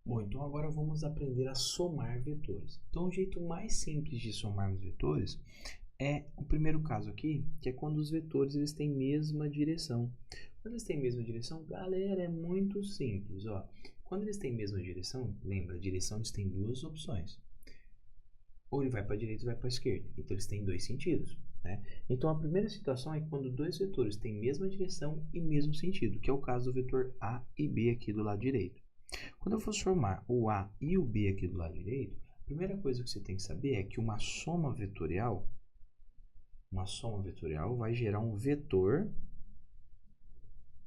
Bom, então agora vamos aprender a somar vetores. Então, o jeito mais simples de somarmos vetores é o primeiro caso aqui, que é quando os vetores eles têm mesma direção. Quando eles têm mesma direção, galera, é muito simples. Ó. Quando eles têm mesma direção, lembra, a direção eles têm duas opções. Ou ele vai para a direita ou vai para a esquerda. Então, eles têm dois sentidos. Né? Então, a primeira situação é quando dois vetores têm mesma direção e mesmo sentido, que é o caso do vetor A e B aqui do lado direito. Quando eu for formar o A e o B aqui do lado direito, a primeira coisa que você tem que saber é que uma soma vetorial vai gerar um vetor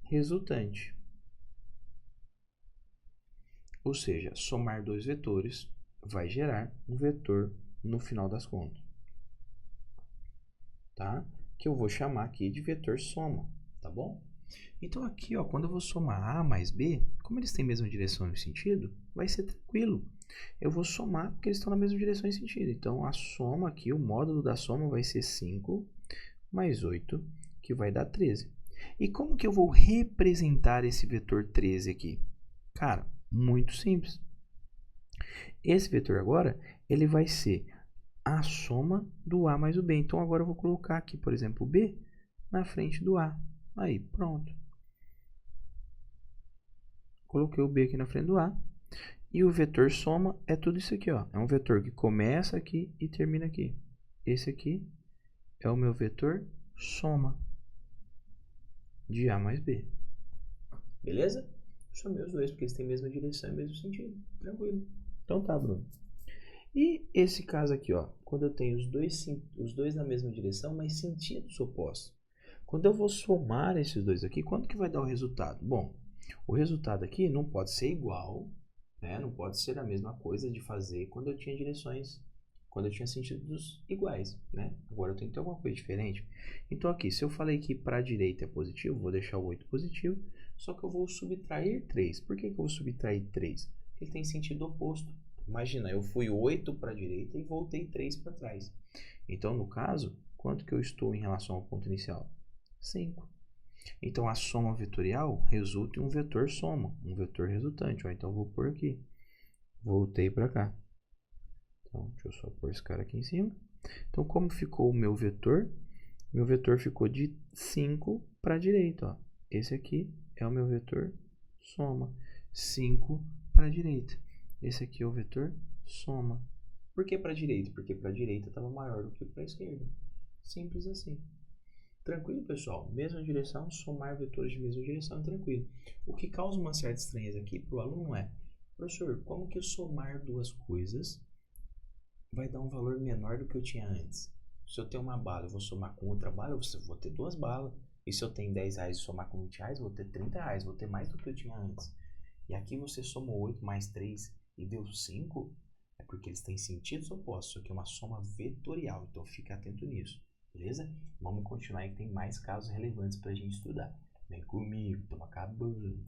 resultante. Ou seja, somar dois vetores vai gerar um vetor no final das contas. Tá? Que eu vou chamar aqui de vetor soma, tá bom? Então aqui, ó, quando eu vou somar A mais B, como eles têm a mesma direção e sentido, vai ser tranquilo. Eu vou somar porque eles estão na mesma direção e sentido. Então a soma aqui, o módulo da soma vai ser 5 mais 8, que vai dar 13. E como que eu vou representar esse vetor 13 aqui? Cara, muito simples. Esse vetor agora, ele vai ser a soma do A mais o B. Então agora eu vou colocar aqui, por exemplo, o B na frente do A. Aí, pronto. Coloquei o B aqui na frente do A. E o vetor soma é tudo isso aqui, ó. É um vetor que começa aqui e termina aqui. Esse aqui é o meu vetor soma de A mais B. Beleza? Somei os dois, porque eles têm a mesma direção e o mesmo sentido. Tranquilo. Então tá, Bruno. E esse caso aqui, ó, quando eu tenho os dois na mesma direção, mas sentidos opostos. Quando eu vou somar esses dois aqui, quanto que vai dar o resultado? Bom, o resultado aqui não pode ser igual, né? Não pode ser a mesma coisa de fazer quando eu tinha direções, quando eu tinha sentidos iguais, né? Agora eu tenho que ter alguma coisa diferente. Então aqui, se eu falei que para a direita é positivo, vou deixar o 8 positivo, só que eu vou subtrair 3. Por que eu vou subtrair 3? Porque ele tem sentido oposto. Imagina, eu fui 8 para a direita e voltei 3 para trás. Então, no caso, quanto que eu estou em relação ao ponto inicial? 5. Então, a soma vetorial resulta em um vetor soma, um vetor resultante. Ó. Então, eu vou pôr aqui. Voltei para cá. Então, deixa eu só pôr esse cara aqui em cima. Então, como ficou o meu vetor? Meu vetor ficou de 5 para a direita. Ó. Esse aqui é o meu vetor soma. 5 para a direita. Esse aqui é o vetor soma. Por que para a direita? Porque para a direita estava maior do que para a esquerda. Simples assim. Tranquilo, pessoal? Mesma direção, somar vetores de mesma direção é tranquilo. O que causa uma certa estranheza aqui para o aluno é: professor, como que eu somar duas coisas vai dar um valor menor do que eu tinha antes? Se eu tenho uma bala, eu vou somar com outra bala, eu vou ter duas balas. E se eu tenho 10 reais e somar com 20 reais, eu vou ter 30 reais, vou ter mais do que eu tinha antes. E aqui você somou 8 mais 3 e deu 5, é porque eles têm sentidos opostos, isso aqui é uma soma vetorial, então fica atento nisso, beleza? Vamos continuar aí que tem mais casos relevantes para a gente estudar. Vem comigo, estamos acabando.